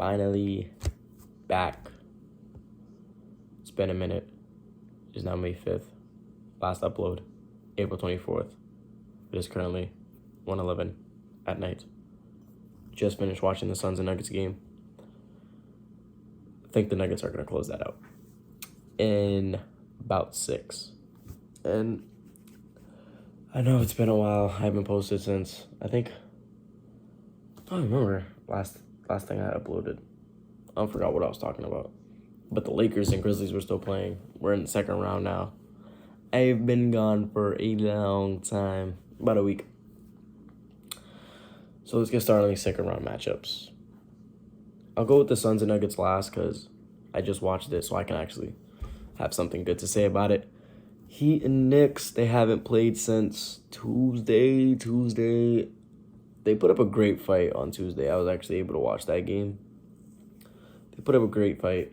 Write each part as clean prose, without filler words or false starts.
finally back. It's been a minute. It's now May 5th. Last upload, April 24th. It is currently 1:11 at night. Just finished watching the Suns and Nuggets game. I think the Nuggets are going to close that out in about 6. And I know it's been a while. I haven't posted since, I don't remember last thing I uploaded. I forgot what I was talking about. But the Lakers and Grizzlies were still playing. We're in the second round now. I've been gone for a long time, about a week. So let's get started on these second round matchups. I'll go with the Suns and Nuggets last because I just watched it, so I can actually have something good to say about it. Heat and Knicks, they haven't played since Tuesday. They put up a great fight on Tuesday. I was actually able to watch that game. They put up a great fight.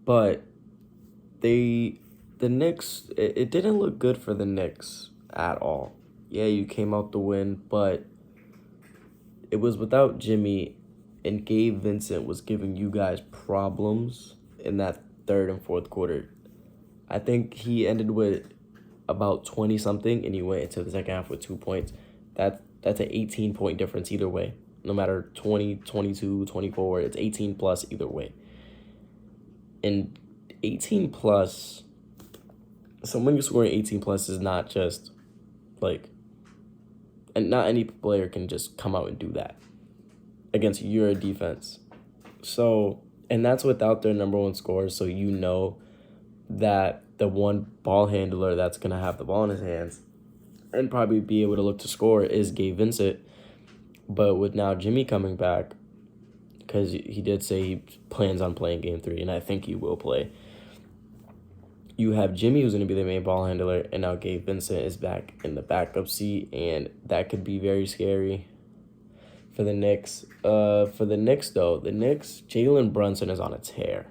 But the Knicks, it didn't look good for the Knicks at all. Yeah, you came out the win, but it was without Jimmy, and Gabe Vincent was giving you guys problems in that third and fourth quarter. I think he ended with about 20-something, and he went into the second half with 2 points. That's an 18-point difference either way. No matter 20, 22, 24, it's 18 plus either way. And 18 plus, someone who's scoring 18 plus is not just like, and not any player can just come out and do that against your defense. So, and that's without their number one scorer, so you know that the one ball handler that's going to have the ball in his hands and probably be able to look to score is Gabe Vincent. But with now Jimmy coming back, because he did say he plans on playing Game 3, and I think he will play, you have Jimmy who's going to be the main ball handler, and now Gabe Vincent is back in the backup seat, and that could be very scary for the Knicks. For the Knicks, though, Jalen Brunson is on a tear.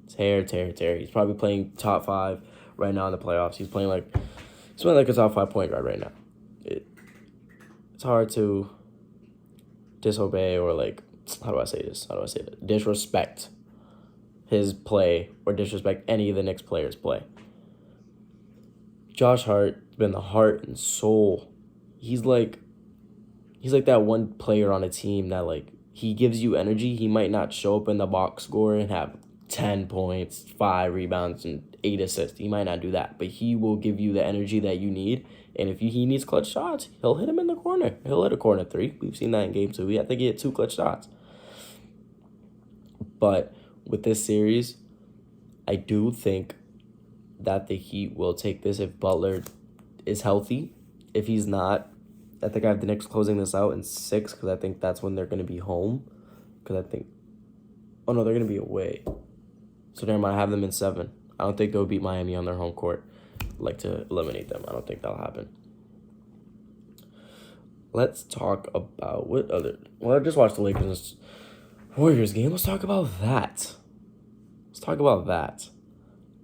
Tear. He's probably playing top 5 right now in the playoffs. He's playing like a top 5 point guard right now. It's hard to disobey or disrespect his play or disrespect any of the Knicks players' play. Josh Hart's been the heart and soul. He's like that one player on a team that like he gives you energy. He might not show up in the box score and have 10 points, 5 rebounds, and 8 assists. He might not do that, but he will give you the energy that you need. And if he needs clutch shots, he'll hit him in the corner. He'll hit a corner 3. We've seen that in Game 2. I think he hit 2 clutch shots. But with this series, I do think that the Heat will take this if Butler is healthy. If he's not, I think I have the Knicks closing this out in 6 because I think that's when they're going to be home. They're going to be away. So never mind, I have them in 7. I don't think they'll beat Miami on their home court. I'd like to eliminate them. I don't think that'll happen. Let's talk about I just watched the Lakers Warriors game. Let's talk about that.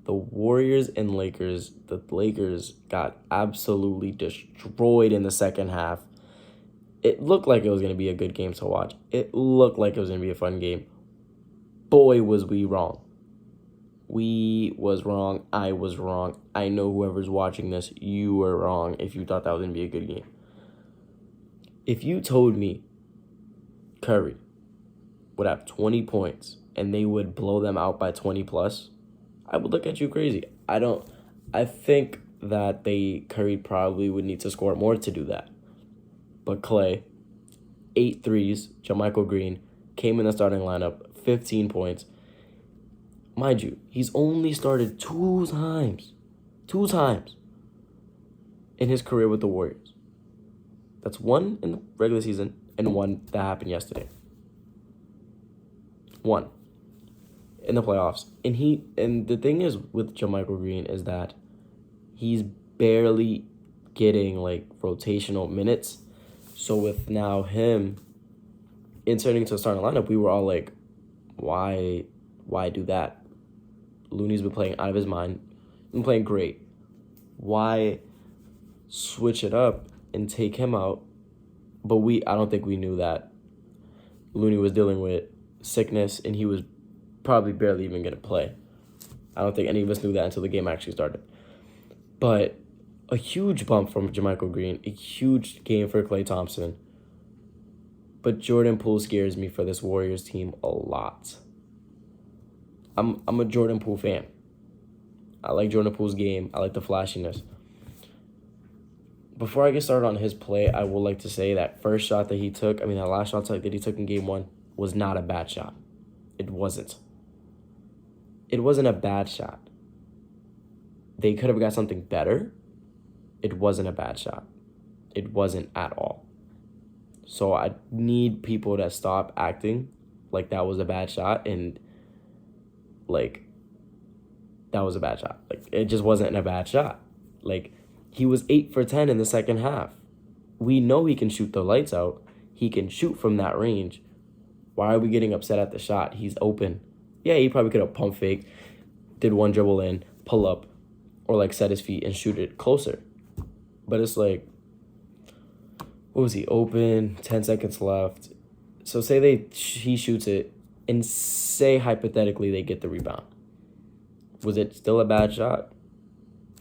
The Warriors and Lakers. The Lakers got absolutely destroyed in the second half. It looked like it was going to be a good game to watch. It looked like it was going to be a fun game. Boy, was we wrong. We was wrong. I was wrong. I know whoever's watching this, you were wrong if you thought that was going to be a good game. If you told me Curry would have 20 points and they would blow them out by 20 plus, I would look at you crazy. I think that Curry probably would need to score more to do that. But Klay, 8 threes, JaMychal Green, came in the starting lineup, 15 points. Mind you, he's only started 2 times in his career with the Warriors. That's 1 in the regular season and 1 that happened yesterday. 1 in the playoffs. And the thing is with JaMychal Green is that he's barely getting like rotational minutes. So with now him inserting to the starting lineup, we were all like, why do that? Looney's been playing out of his mind. Been playing great. Why switch it up and take him out But I don't think we knew that Looney was dealing with sickness and he was probably barely even going to play. I don't think any of us knew that until the game actually started. But a huge bump from JaMychal Green, a huge game for Klay Thompson. But Jordan Poole scares me for this Warriors team a lot. I'm a Jordan Poole fan. I like Jordan Poole's game. I like the flashiness. Before I get started on his play, I would like to say that first shot that he took, that last shot that he took in game 1 was not a bad shot. It wasn't. It wasn't a bad shot. They could have got something better. It wasn't a bad shot. It wasn't at all. So I need people to stop acting like that was a bad shot and that was a bad shot. It just wasn't a bad shot. He was 8 for 10 in the second half. We know he can shoot the lights out. He can shoot from that range. Why are we getting upset at the shot? He's open. Yeah, he probably could have pump fake, did one dribble in, pull up, or set his feet and shoot it closer. But it's what was he, open, 10 seconds left. So say he shoots it, and say hypothetically they get the rebound. Was it still a bad shot?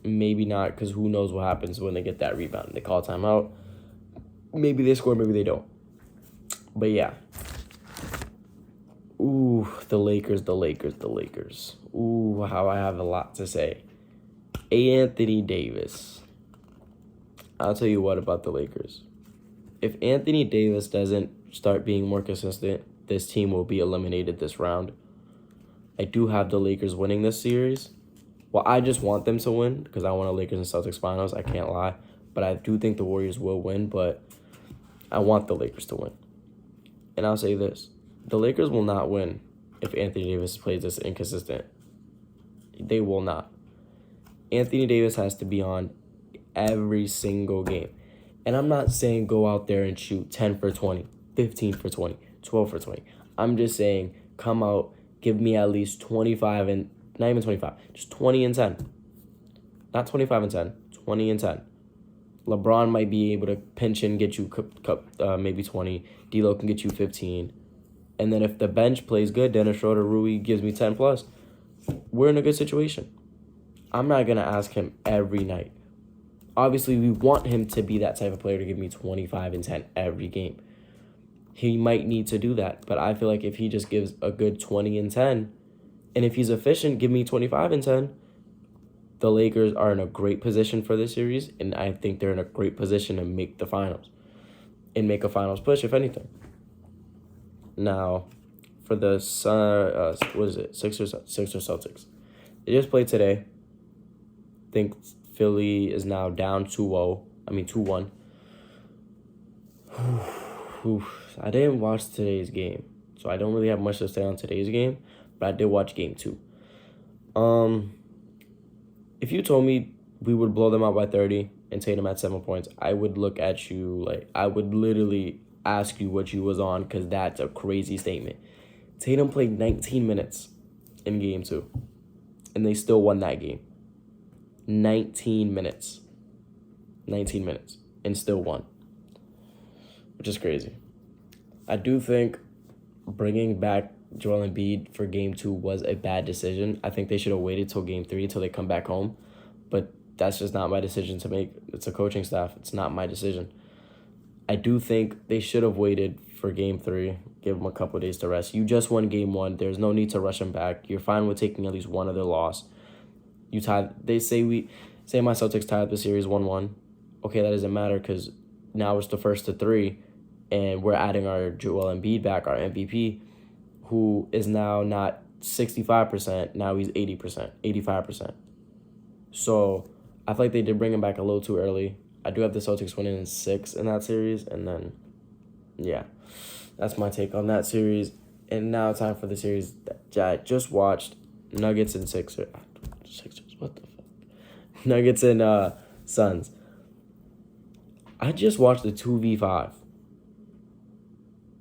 Maybe not, because who knows what happens when they get that rebound. They call timeout. Maybe they score, maybe they don't. But yeah. Ooh, the Lakers. Ooh, how I have a lot to say. Anthony Davis. I'll tell you what about the Lakers. If Anthony Davis doesn't start being more consistent, this team will be eliminated this round. I do have the Lakers winning this series. Well, I just want them to win because I want a Lakers and Celtics finals. I can't lie. But I do think the Warriors will win, but I want the Lakers to win. And I'll say this. The Lakers will not win if Anthony Davis plays this inconsistent. They will not. Anthony Davis has to be on every single game. And I'm not saying go out there and shoot 10 for 20, 15 for 20, 12 for 20. I'm just saying come out, give me at least 25 and not even 25, just 20 and 10. Not 25 and 10, 20 and 10. LeBron might be able to pinch and get you maybe 20. D'Lo can get you 15. And then if the bench plays good, Dennis Schroeder, Rui gives me 10 plus. We're in a good situation. I'm not going to ask him every night. Obviously, we want him to be that type of player to give me 25 and 10 every game. He might need to do that, but I feel like if he just gives a good 20 and 10, and if he's efficient, give me 25 and 10, the Lakers are in a great position for this series, and I think they're in a great position to make the finals and make a finals push, if anything. Now, for the Sixers or Celtics? They just played today. I think Philly is now down 2-1. I didn't watch today's game, so I don't really have much to say on today's game, but I did watch game 2. If you told me we would blow them out by 30 and Tatum at 7 points, I would look at you I would literally ask you what you was on, because that's a crazy statement. Tatum played 19 minutes in game 2, and they still won that game. 19 minutes, and still won, which is crazy. I do think bringing back Joel Embiid for game 2 was a bad decision. I think they should have waited till game 3 till they come back home, but that's just not my decision to make. It's a coaching staff. It's not my decision. I do think they should have waited for game 3, give them a couple of days to rest. You just won game 1. There's no need to rush them back. You're fine with taking at least one other loss. You tied. They say my Celtics tied the series 1-1. Okay, that doesn't matter because now it's the first to 3, and we're adding our Joel Embiid back, our MVP, who is now not 65%. Now he's 80%, 85%. So I feel like they did bring him back a little too early. I do have the Celtics winning in 6 in that series, and then, yeah, that's my take on that series. And now time for the series that I just watched, Nuggets and Sixers. What the fuck? Nuggets and Suns. I just watched the 2v5.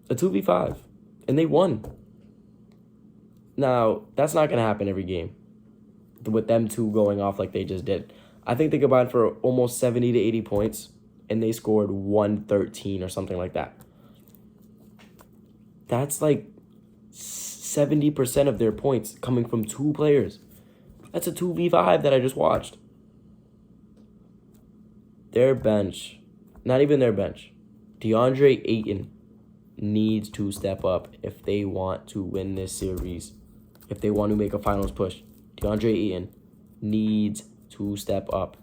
A 2v5. And they won. Now, that's not going to happen every game with them two going off like they just did. I think they combined for almost 70 to 80 points, and they scored 113 or something like that. That's like 70% of their points coming from 2 players. That's a 2v5 that I just watched. Their bench, not even their bench, DeAndre Ayton needs to step up if they want to win this series. If they want to make a finals push, DeAndre Ayton needs to step up.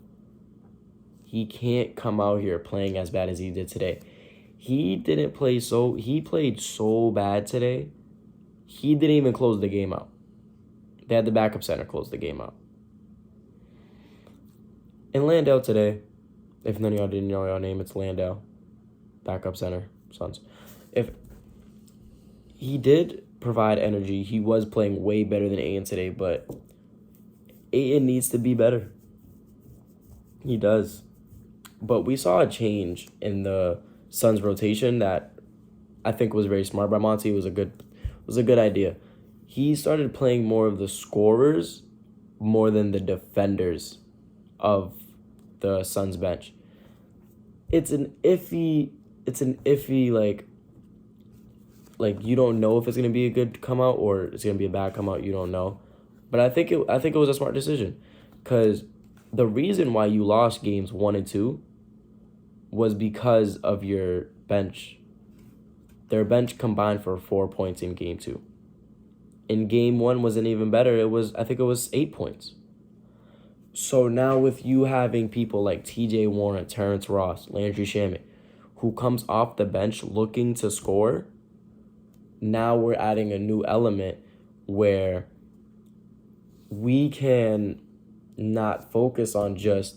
He can't come out here playing as bad as he did today. He played so bad today. He didn't even close the game out. They had the backup center close the game out. And Landale today, if none of y'all didn't know y'all name, it's Landale, backup center, Suns. If he did provide energy, he was playing way better than Ayton today, but Ayton needs to be better. He does. But we saw a change in the Suns rotation that I think was very smart by Monty. It was a good idea. He started playing more of the scorers more than the defenders of the Suns bench. It's an iffy like you don't know if it's gonna be a good come out or it's gonna be a bad come out. You don't know, but I think it was a smart decision, because the reason why you lost games 1 and 2 was because of your bench. Their bench combined for 4 points in game 2. In game 1 wasn't even better. I think it was 8 points. So now with you having people like TJ Warren, Terrence Ross, Landry Shamet, who comes off the bench looking to score, now we're adding a new element where we can not focus on just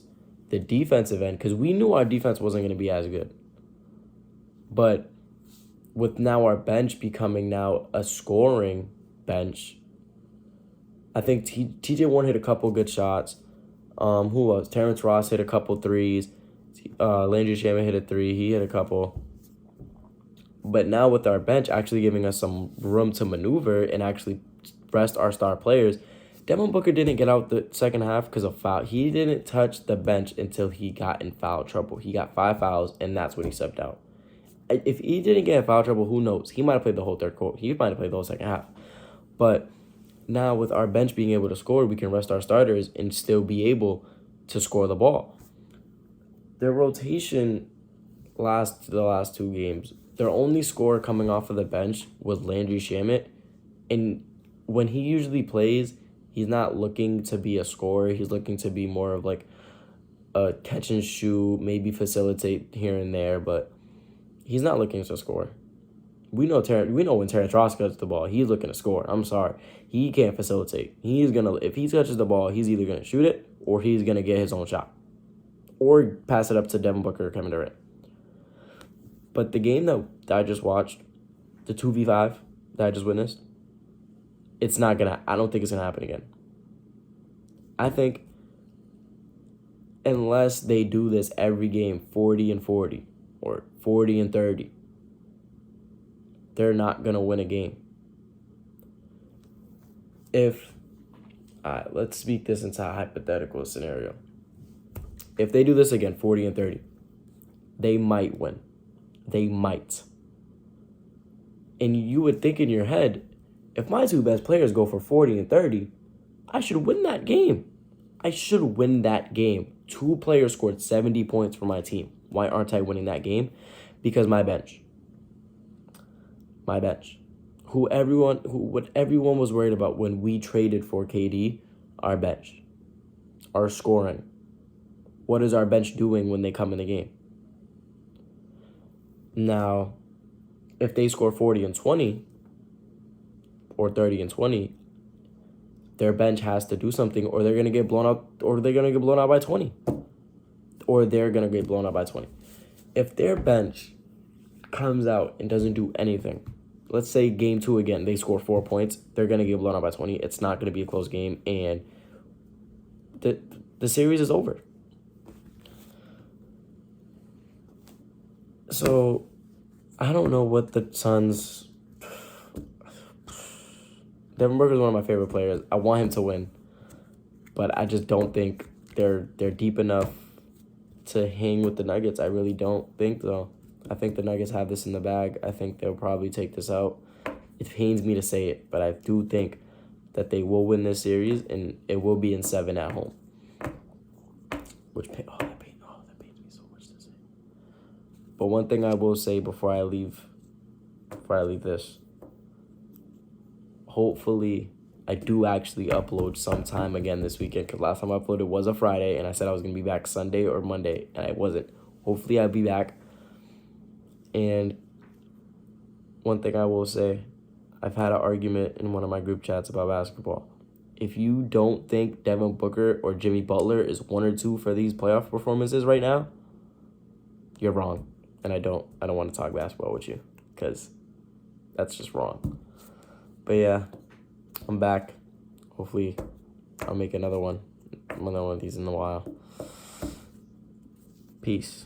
the defensive end, because we knew our defense wasn't going to be as good. But with now our bench becoming now a scoring bench, I think TJ Warren hit a couple good shots. Who else? Terrence Ross hit a couple threes. Landry Shamet hit a 3. He hit a couple. But now with our bench actually giving us some room to maneuver and actually rest our star players, Devin Booker didn't get out the second half because of foul. He didn't touch the bench until he got in foul trouble. He got 5 fouls, and that's when he subbed out. If he didn't get in foul trouble, who knows? He might have played the whole third quarter. He might have played the whole second half. But now with our bench being able to score, we can rest our starters and still be able to score the ball. Their rotation the last 2 games, their only scorer coming off of the bench was Landry Shamet. And when he usually plays, he's not looking to be a scorer. He's looking to be more of like a catch and shoot, maybe facilitate here and there, but he's not looking to score. We know when Terrence Ross gets the ball, he's looking to score. I'm sorry. He can't facilitate. If he touches the ball, he's either gonna shoot it or he's gonna get his own shot. Or pass it up to Devin Booker or Kevin Durant. But the game that I just watched, the 2v5 that I just witnessed, I don't think it's gonna happen again. I think unless they do this every game, 40 and 40 or 40 and 30, they're not going to win a game. Let's speak this into a hypothetical scenario. If they do this again, 40 and 30, they might win. They might. And you would think in your head, if my 2 best players go for 40 and 30, I should win that game. 2 players scored 70 points for my team. Why aren't I winning that game? Because my bench. What everyone was worried about when we traded for KD, our bench. Our scoring. What is our bench doing when they come in the game? Now, if they score 40 and 20 or 30 and 20, their bench has to do something, or they're going to get blown out, or they're going to get blown out by 20. If their bench comes out and doesn't do anything, let's say game 2 again, they score 4 points, they're going to get blown out by 20. It's not going to be a close game, and the series is over. So, I don't know what the Suns... Devin Booker is one of my favorite players. I want him to win, but I just don't think they're deep enough to hang with the Nuggets. I really don't think, though. I think the Nuggets have this in the bag. I think they'll probably take this out. It pains me to say it, but I do think that they will win this series, and it will be in 7 at home. That pains me so much to say. But one thing I will say before I leave this, hopefully I do actually upload sometime again this weekend, because last time I uploaded was a Friday, and I said I was going to be back Sunday or Monday, and I wasn't. Hopefully I'll be back. And one thing I will say, I've had an argument in one of my group chats about basketball. If you don't think Devin Booker or Jimmy Butler is 1 or 2 for these playoff performances right now, you're wrong. And I don't want to talk basketball with you, because that's just wrong. But yeah, I'm back. Hopefully I'll make another one of these in a while. Peace.